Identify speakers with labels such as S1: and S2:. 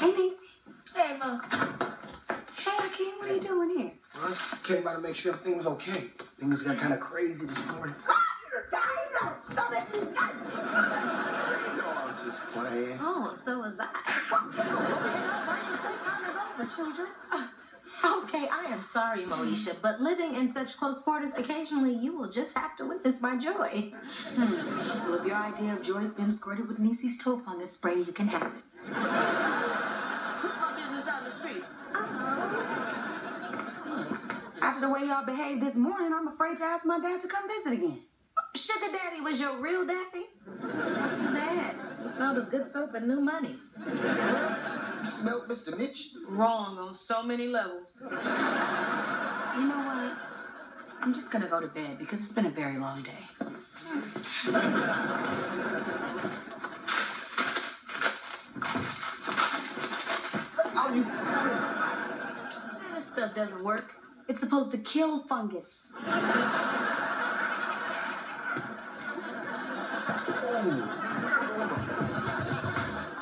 S1: Hey, Niece.
S2: Hey, Mo.
S1: Hey, Akeem, what are you doing here?
S3: Well, I just came by to make sure everything was okay. Things got kind of crazy this morning. I'm just playing.
S2: Oh, so was I.
S1: Playtime is over, children.
S2: Okay, I am sorry, Moesha, but living in such close quarters, occasionally you will just have to witness my joy.
S1: Well, if your idea of joy has been squirted with Niecy's Toph on this spray, you can have it.
S2: Put my business out in the street.
S1: After the way y'all behaved this morning, I'm afraid to ask my dad to come visit again.
S2: Sugar Daddy was your real daddy?
S1: Not too bad.
S2: You smelled of good soap and new money.
S3: What? You smelled Mr. Mitch?
S2: Wrong on so many levels.
S1: You know what? I'm just gonna go to bed because it's been a very long day.
S2: This stuff doesn't work.
S1: It's supposed to kill fungus.
S3: Oh.